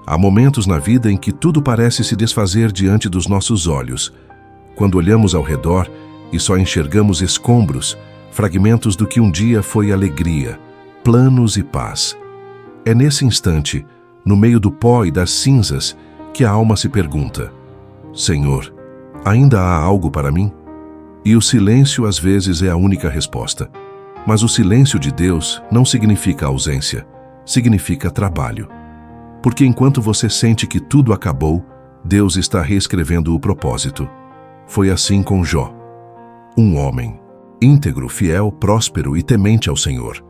Há momentos na vida em que tudo parece se desfazer diante dos nossos olhos, quando olhamos ao redor e só enxergamos escombros, fragmentos do que um dia foi alegria, planos e paz. É nesse instante, no meio do pó e das cinzas, que a alma se pergunta: Senhor, ainda há algo para mim? E o silêncio às vezes é a única resposta. Mas o silêncio de Deus não significa ausência, significa trabalho. Porque enquanto você sente que tudo acabou, Deus está reescrevendo o propósito. Foi assim com Jó. Um homem, íntegro, fiel, próspero e temente ao Senhor.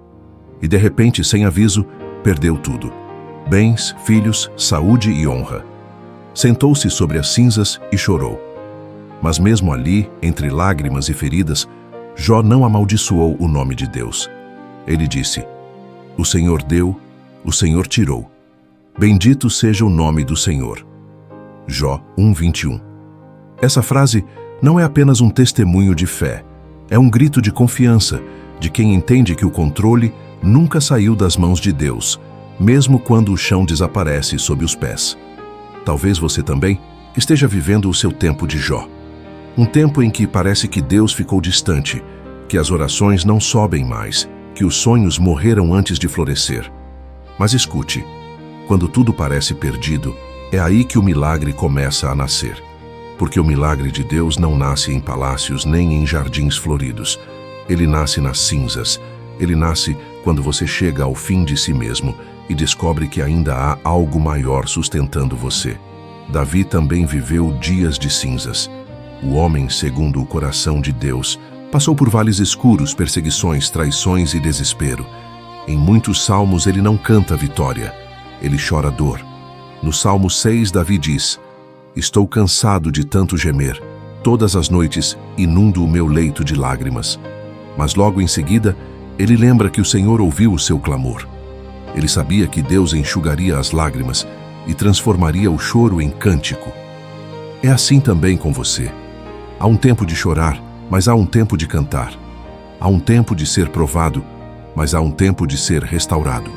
E de repente, sem aviso, perdeu tudo: bens, filhos, saúde e honra. Sentou-se sobre as cinzas e chorou. Mas mesmo ali, entre lágrimas e feridas, Jó não amaldiçoou o nome de Deus. Ele disse: O Senhor deu, o Senhor tirou. Bendito seja o nome do Senhor. Jó 1:21. Essa frase não é apenas um testemunho de fé, é um grito de confiança de quem entende que o controle nunca saiu das mãos de Deus, mesmo quando o chão desaparece sob os pés. Talvez você também esteja vivendo o seu tempo de Jó. Um tempo em que parece que Deus ficou distante, que as orações não sobem mais, que os sonhos morreram antes de florescer. Mas escute, quando tudo parece perdido, é aí que o milagre começa a nascer. Porque o milagre de Deus não nasce em palácios nem em jardins floridos. Ele nasce nas cinzas. Ele nasce quando você chega ao fim de si mesmo e descobre que ainda há algo maior sustentando você. Davi também viveu dias de cinzas. O homem, segundo o coração de Deus, passou por vales escuros, perseguições, traições e desespero. Em muitos salmos ele não canta vitória, ele chora dor. No Salmo 6, Davi diz: Estou cansado de tanto gemer. Todas as noites inundo o meu leito de lágrimas. Mas logo em seguida, ele lembra que o Senhor ouviu o seu clamor. Ele sabia que Deus enxugaria as lágrimas e transformaria o choro em cântico. É assim também com você. Há um tempo de chorar, mas há um tempo de cantar. Há um tempo de ser provado, mas há um tempo de ser restaurado.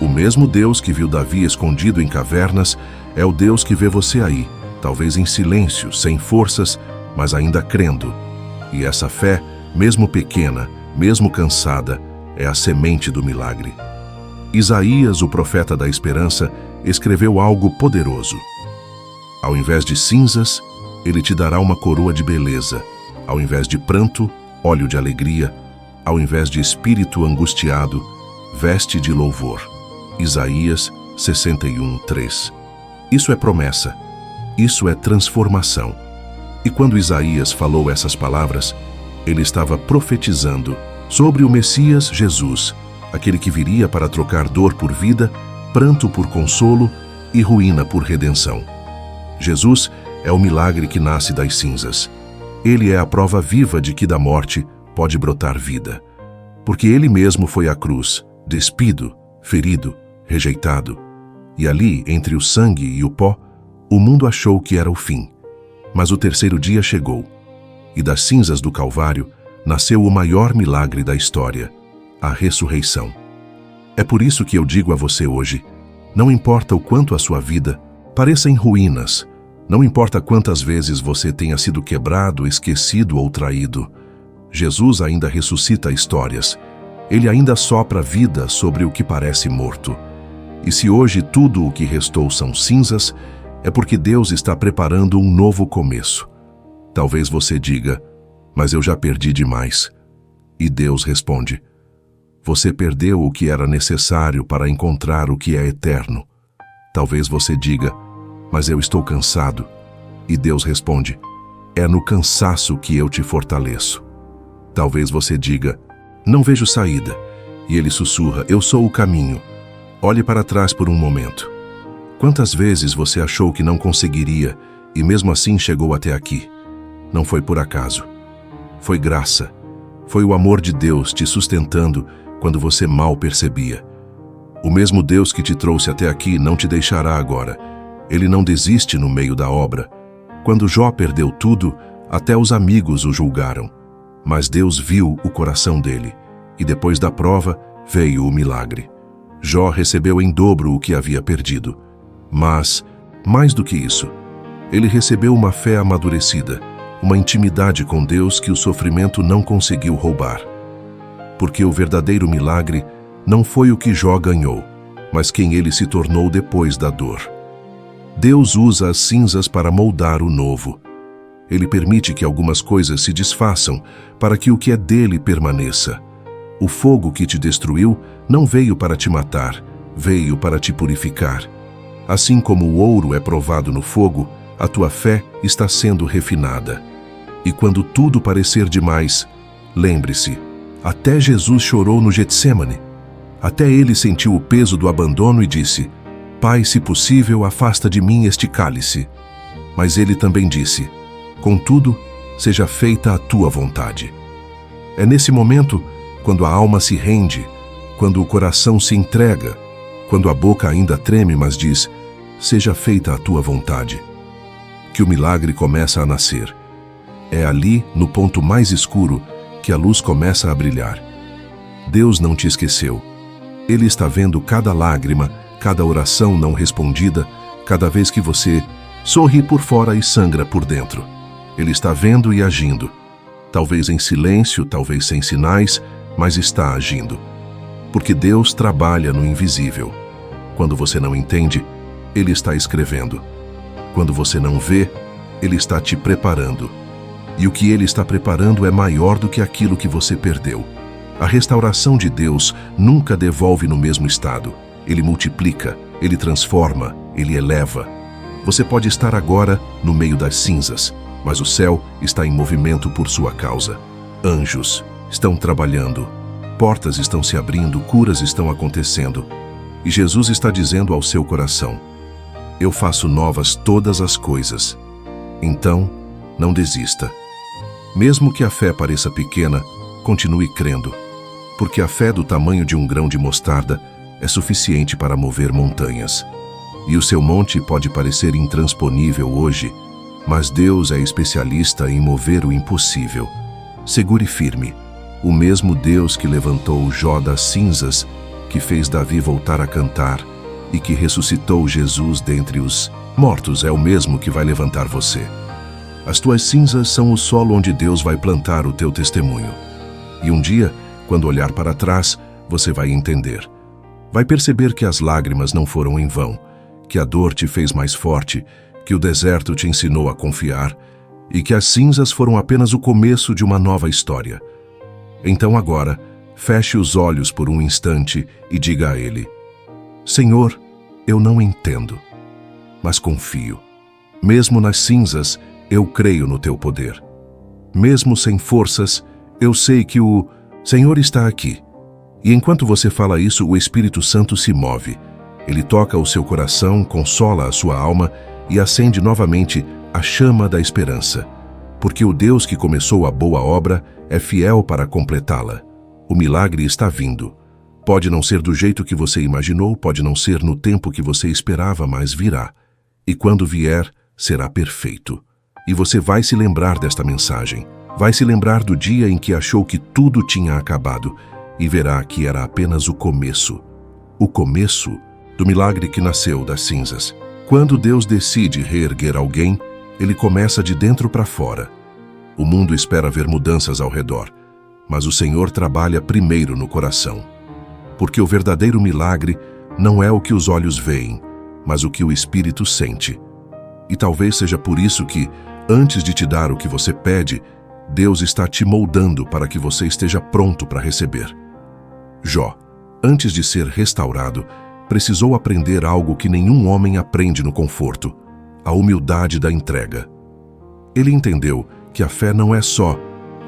O mesmo Deus que viu Davi escondido em cavernas é o Deus que vê você aí, talvez em silêncio, sem forças, mas ainda crendo. E essa fé, mesmo pequena, mesmo cansada, é a semente do milagre. Isaías, o profeta da esperança, escreveu algo poderoso. Ao invés de cinzas, ele te dará uma coroa de beleza. Ao invés de pranto, óleo de alegria. Ao invés de espírito angustiado, veste de louvor. Isaías 61:3. Isso é promessa. Isso é transformação. E quando Isaías falou essas palavras, ele estava profetizando sobre o Messias Jesus, aquele que viria para trocar dor por vida, pranto por consolo e ruína por redenção. Jesus é o milagre que nasce das cinzas. Ele é a prova viva de que da morte pode brotar vida. Porque ele mesmo foi à cruz, despido, ferido, rejeitado. E ali, entre o sangue e o pó, o mundo achou que era o fim. Mas o terceiro dia chegou, e das cinzas do Calvário nasceu o maior milagre da história, a ressurreição. É por isso que eu digo a você hoje, não importa o quanto a sua vida pareça em ruínas, não importa quantas vezes você tenha sido quebrado, esquecido ou traído, Jesus ainda ressuscita histórias. Ele ainda sopra vida sobre o que parece morto. E se hoje tudo o que restou são cinzas, é porque Deus está preparando um novo começo. Talvez você diga: mas eu já perdi demais. E Deus responde: você perdeu o que era necessário para encontrar o que é eterno. Talvez você diga: mas eu estou cansado. E Deus responde: é no cansaço que eu te fortaleço. Talvez você diga: não vejo saída. E ele sussurra: eu sou o caminho. Olhe para trás por um momento. Quantas vezes você achou que não conseguiria e mesmo assim chegou até aqui? Não foi por acaso. Foi graça. Foi o amor de Deus te sustentando quando você mal percebia. O mesmo Deus que te trouxe até aqui não te deixará agora. Ele não desiste no meio da obra. Quando Jó perdeu tudo, até os amigos o julgaram. Mas Deus viu o coração dele, e depois da prova veio o milagre. Jó recebeu em dobro o que havia perdido. Mas, mais do que isso, ele recebeu uma fé amadurecida, uma intimidade com Deus que o sofrimento não conseguiu roubar. Porque o verdadeiro milagre não foi o que Jó ganhou, mas quem ele se tornou depois da dor. Deus usa as cinzas para moldar o novo. Ele permite que algumas coisas se desfaçam para que o que é dele permaneça. O fogo que te destruiu não veio para te matar, veio para te purificar. Assim como o ouro é provado no fogo, a tua fé está sendo refinada. E quando tudo parecer demais, lembre-se, até Jesus chorou no Getsêmani. Até ele sentiu o peso do abandono e disse: Pai, se possível, afasta de mim este cálice. Mas ele também disse: Contudo, seja feita a tua vontade. É nesse momento, quando a alma se rende, quando o coração se entrega, quando a boca ainda treme, mas diz: Seja feita a tua vontade, que o milagre começa a nascer. É ali, no ponto mais escuro, que a luz começa a brilhar. Deus não te esqueceu. Ele está vendo cada lágrima, cada oração não respondida, cada vez que você sorri por fora e sangra por dentro. Ele está vendo e agindo. Talvez em silêncio, talvez sem sinais, mas está agindo. Porque Deus trabalha no invisível. Quando você não entende, Ele está escrevendo. Quando você não vê, Ele está te preparando. E o que Ele está preparando é maior do que aquilo que você perdeu. A restauração de Deus nunca devolve no mesmo estado. Ele multiplica, Ele transforma, Ele eleva. Você pode estar agora no meio das cinzas, mas o céu está em movimento por sua causa. Anjos estão trabalhando, portas estão se abrindo, curas estão acontecendo. E Jesus está dizendo ao seu coração: Eu faço novas todas as coisas. Então, não desista. Mesmo que a fé pareça pequena, continue crendo, porque a fé do tamanho de um grão de mostarda é suficiente para mover montanhas. E o seu monte pode parecer intransponível hoje, mas Deus é especialista em mover o impossível. Segure firme. O mesmo Deus que levantou Jó das cinzas, que fez Davi voltar a cantar e que ressuscitou Jesus dentre os mortos é o mesmo que vai levantar você. As tuas cinzas são o solo onde Deus vai plantar o teu testemunho. E um dia, quando olhar para trás, você vai entender. Vai perceber que as lágrimas não foram em vão, que a dor te fez mais forte, que o deserto te ensinou a confiar e que as cinzas foram apenas o começo de uma nova história. Então agora, feche os olhos por um instante e diga a Ele: Senhor, eu não entendo, mas confio. Mesmo nas cinzas, eu creio no Teu poder. Mesmo sem forças, eu sei que o Senhor está aqui. E enquanto você fala isso, o Espírito Santo se move. Ele toca o seu coração, consola a sua alma e acende novamente a chama da esperança. Porque o Deus que começou a boa obra é fiel para completá-la. O milagre está vindo. Pode não ser do jeito que você imaginou, pode não ser no tempo que você esperava, mas virá. E quando vier, será perfeito. E você vai se lembrar desta mensagem. Vai se lembrar do dia em que achou que tudo tinha acabado e verá que era apenas o começo do milagre que nasceu das cinzas. Quando Deus decide reerguer alguém, Ele começa de dentro para fora. O mundo espera ver mudanças ao redor, mas o Senhor trabalha primeiro no coração. Porque o verdadeiro milagre não é o que os olhos veem, mas o que o Espírito sente. E talvez seja por isso que, antes de te dar o que você pede, Deus está te moldando para que você esteja pronto para receber. Jó, antes de ser restaurado, precisou aprender algo que nenhum homem aprende no conforto: a humildade da entrega. Ele entendeu que a fé não é só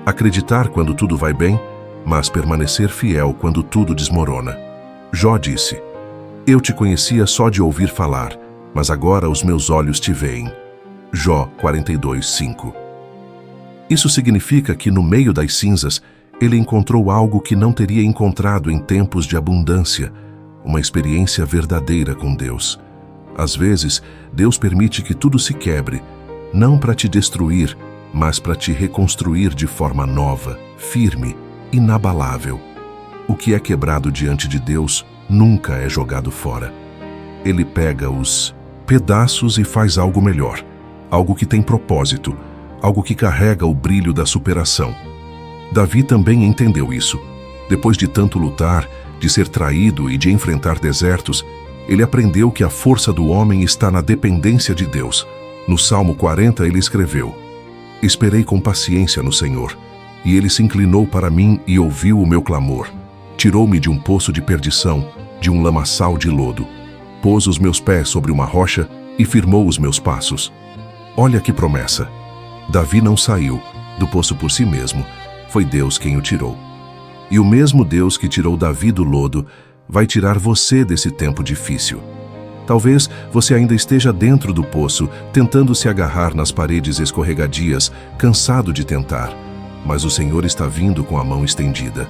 acreditar quando tudo vai bem, mas permanecer fiel quando tudo desmorona. Jó disse: Eu te conhecia só de ouvir falar, mas agora os meus olhos te veem. Jó 42:5. Isso significa que no meio das cinzas, ele encontrou algo que não teria encontrado em tempos de abundância, uma experiência verdadeira com Deus. Às vezes, Deus permite que tudo se quebre, não para te destruir, mas para te reconstruir de forma nova, firme, inabalável. O que é quebrado diante de Deus nunca é jogado fora. Ele pega os pedaços e faz algo melhor, algo que tem propósito, algo que carrega o brilho da superação. Davi também entendeu isso. Depois de tanto lutar, de ser traído e de enfrentar desertos, ele aprendeu que a força do homem está na dependência de Deus. No Salmo 40 ele escreveu: "Esperei com paciência no Senhor, e ele se inclinou para mim e ouviu o meu clamor. Tirou-me de um poço de perdição, de um lamaçal de lodo. Pôs os meus pés sobre uma rocha e firmou os meus passos." Olha que promessa! Davi não saiu do poço por si mesmo, foi Deus quem o tirou. E o mesmo Deus que tirou Davi do lodo vai tirar você desse tempo difícil. Talvez você ainda esteja dentro do poço, tentando se agarrar nas paredes escorregadias, cansado de tentar, mas o Senhor está vindo com a mão estendida.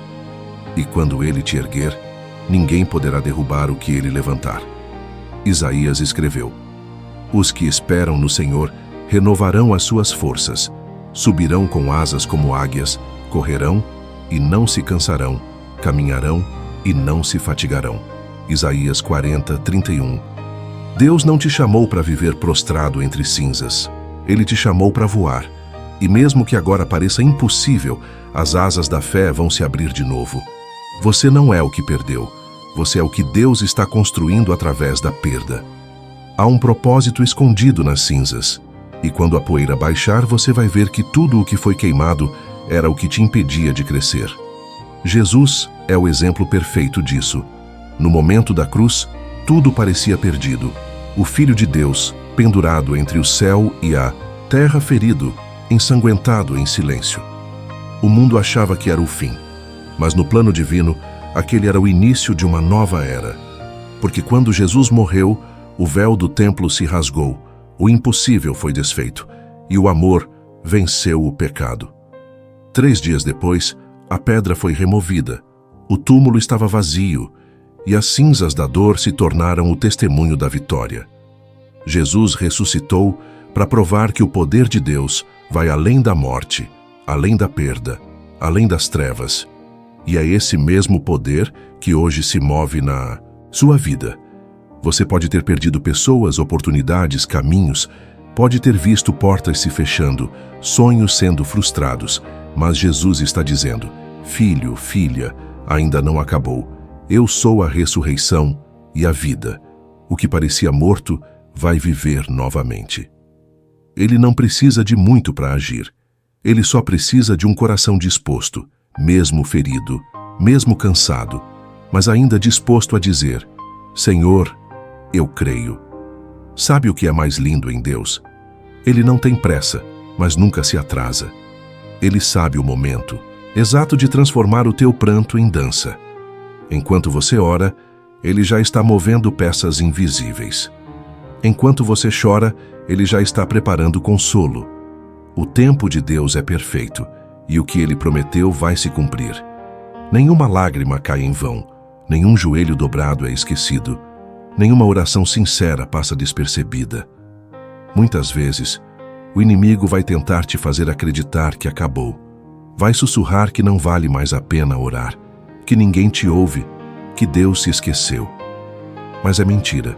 E quando Ele te erguer, ninguém poderá derrubar o que Ele levantar. Isaías escreveu: "Os que esperam no Senhor renovarão as suas forças, subirão com asas como águias, correrão e não se cansarão, caminharão e não se fatigarão." Isaías 40, 31. Deus não te chamou para viver prostrado entre cinzas. Ele te chamou para voar. E mesmo que agora pareça impossível, as asas da fé vão se abrir de novo. Você não é o que perdeu. Você é o que Deus está construindo através da perda. Há um propósito escondido nas cinzas. E quando a poeira baixar, você vai ver que tudo o que foi queimado era o que te impedia de crescer. Jesus é o exemplo perfeito disso. No momento da cruz, tudo parecia perdido. O Filho de Deus, pendurado entre o céu e a terra, ferido, ensanguentado em silêncio. O mundo achava que era o fim, mas no plano divino, aquele era o início de uma nova era. Porque quando Jesus morreu, o véu do templo se rasgou, o impossível foi desfeito, e o amor venceu o pecado. 3 dias depois, a pedra foi removida, o túmulo estava vazio, e as cinzas da dor se tornaram o testemunho da vitória. Jesus ressuscitou para provar que o poder de Deus vai além da morte, além da perda, além das trevas. E é esse mesmo poder que hoje se move na sua vida. Você pode ter perdido pessoas, oportunidades, caminhos, pode ter visto portas se fechando, sonhos sendo frustrados, mas Jesus está dizendo: "Filho, filha, ainda não acabou. Eu sou a ressurreição e a vida. O que parecia morto vai viver novamente." Ele não precisa de muito para agir. Ele só precisa de um coração disposto, mesmo ferido, mesmo cansado, mas ainda disposto a dizer: "Senhor, eu creio." Sabe o que é mais lindo em Deus? Ele não tem pressa, mas nunca se atrasa. Ele sabe o momento exato de transformar o teu pranto em dança. Enquanto você ora, Ele já está movendo peças invisíveis. Enquanto você chora, Ele já está preparando consolo. O tempo de Deus é perfeito, e o que Ele prometeu vai se cumprir. Nenhuma lágrima cai em vão, nenhum joelho dobrado é esquecido, nenhuma oração sincera passa despercebida. Muitas vezes, o inimigo vai tentar te fazer acreditar que acabou. Vai sussurrar que não vale mais a pena orar, que ninguém te ouve, que Deus se esqueceu. Mas é mentira.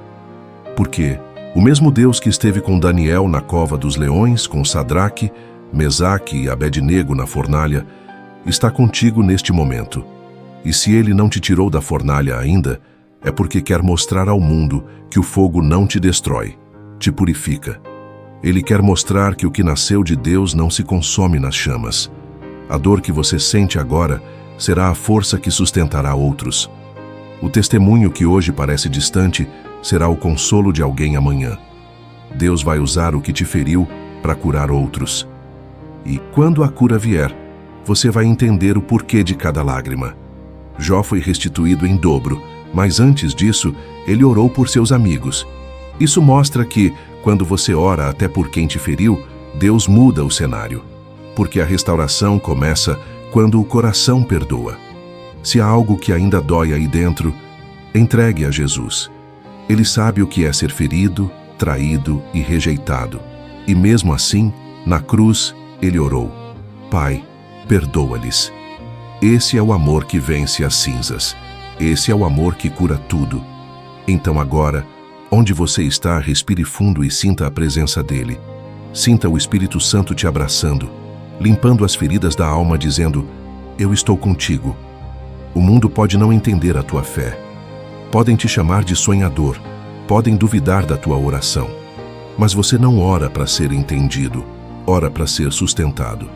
Porque o mesmo Deus que esteve com Daniel na cova dos leões, com Sadraque, Mesaque e Abednego na fornalha, está contigo neste momento. E se Ele não te tirou da fornalha ainda, é porque quer mostrar ao mundo que o fogo não te destrói, te purifica. Ele quer mostrar que o que nasceu de Deus não se consome nas chamas. A dor que você sente agora será a força que sustentará outros. O testemunho que hoje parece distante será o consolo de alguém amanhã. Deus vai usar o que te feriu para curar outros. E quando a cura vier, você vai entender o porquê de cada lágrima. Jó foi restituído em dobro, mas antes disso, ele orou por seus amigos. Isso mostra que, quando você ora até por quem te feriu, Deus muda o cenário. Porque a restauração começa quando o coração perdoa. Se há algo que ainda dói aí dentro, entregue a Jesus. Ele sabe o que é ser ferido, traído e rejeitado. E mesmo assim, na cruz, ele orou: Pai, perdoa-lhes. Esse é o amor que vence as cinzas. Esse é o amor que cura tudo. Então agora, Onde você está, respire fundo e sinta a presença dele. Sinta o Espírito Santo te abraçando, limpando as feridas da alma, dizendo: eu estou contigo. O mundo pode não entender a tua fé. Podem te chamar de sonhador, podem duvidar da tua oração. Mas você não ora para ser entendido, ora para ser sustentado.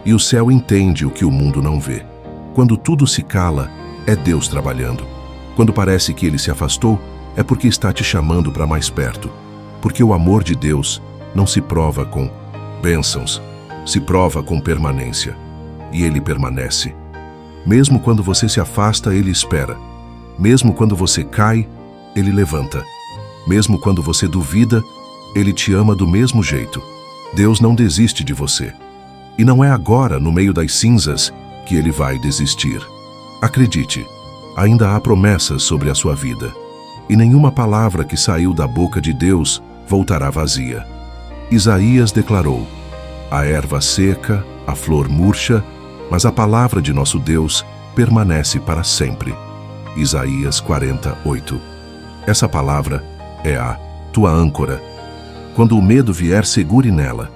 E o céu entende o que o mundo não vê. Quando tudo se cala, é Deus trabalhando. Quando parece que ele se afastou, é porque está te chamando para mais perto. Porque o amor de Deus não se prova com bênçãos, se prova com permanência. E ele permanece. Mesmo quando você se afasta, ele espera. Mesmo quando você cai, ele levanta. Mesmo quando você duvida, ele te ama do mesmo jeito. Deus não desiste de você. E não é agora, no meio das cinzas, que ele vai desistir. Acredite, ainda há promessas sobre a sua vida. E nenhuma palavra que saiu da boca de Deus voltará vazia. Isaías declarou: a erva seca, a flor murcha, mas a palavra de nosso Deus permanece para sempre. Isaías 48. Essa palavra é a tua âncora. Quando o medo vier, segure nela.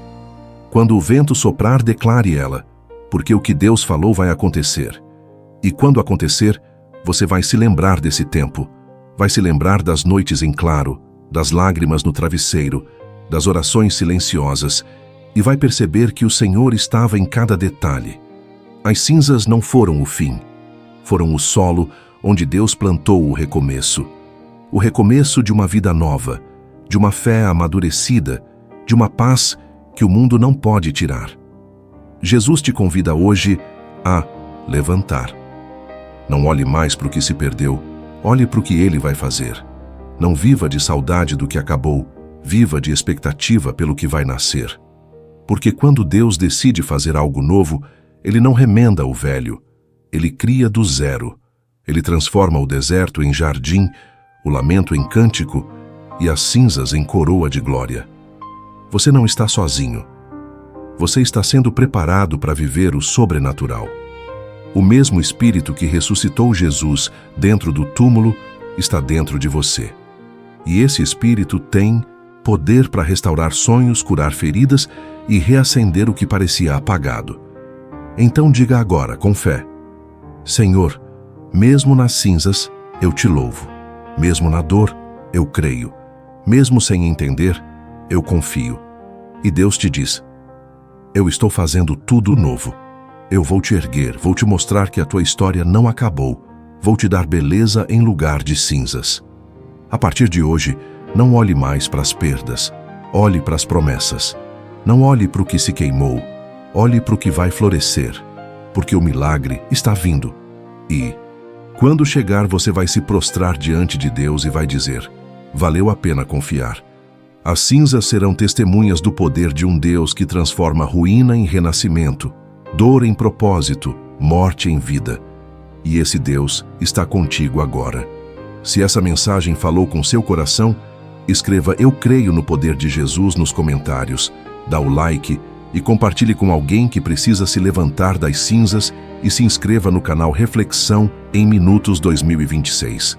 Quando o vento soprar, declare ela, porque o que Deus falou vai acontecer. E quando acontecer, você vai se lembrar desse tempo, vai se lembrar das noites em claro, das lágrimas no travesseiro, das orações silenciosas, e vai perceber que o Senhor estava em cada detalhe. As cinzas não foram o fim, foram o solo onde Deus plantou o recomeço de uma vida nova, de uma fé amadurecida, de uma paz que o mundo não pode tirar. Jesus te convida hoje a levantar. Não olhe mais para o que se perdeu, olhe para o que ele vai fazer. Não viva de saudade do que acabou, viva de expectativa pelo que vai nascer. Porque quando Deus decide fazer algo novo, ele não remenda o velho, ele cria do zero. Ele transforma o deserto em jardim, o lamento em cântico e as cinzas em coroa de glória. Você não está sozinho. Você está sendo preparado para viver o sobrenatural. O mesmo Espírito que ressuscitou Jesus dentro do túmulo está dentro de você. E esse Espírito tem poder para restaurar sonhos, curar feridas e reacender o que parecia apagado. Então diga agora, com fé: Senhor, mesmo nas cinzas, eu te louvo. Mesmo na dor, eu creio. Mesmo sem entender, eu confio. E Deus te diz: eu estou fazendo tudo novo. Eu vou te erguer, vou te mostrar que a tua história não acabou. Vou te dar beleza em lugar de cinzas. A partir de hoje, não olhe mais para as perdas. Olhe para as promessas. Não olhe para o que se queimou. Olhe para o que vai florescer. Porque o milagre está vindo. E, quando chegar, você vai se prostrar diante de Deus e vai dizer: valeu a pena confiar. As cinzas serão testemunhas do poder de um Deus que transforma ruína em renascimento, dor em propósito, morte em vida. E esse Deus está contigo agora. Se essa mensagem falou com seu coração, escreva "Eu creio no poder de Jesus" nos comentários, dá o like e compartilhe com alguém que precisa se levantar das cinzas e se inscreva no canal Reflexão em Minutos 2026.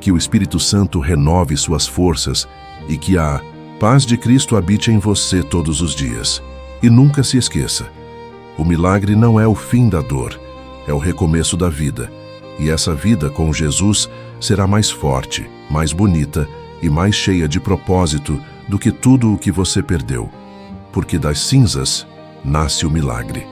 Que o Espírito Santo renove suas forças e que a paz de Cristo habite em você todos os dias. E nunca se esqueça, o milagre não é o fim da dor, é o recomeço da vida. E essa vida com Jesus será mais forte, mais bonita e mais cheia de propósito do que tudo o que você perdeu. Porque das cinzas nasce o milagre.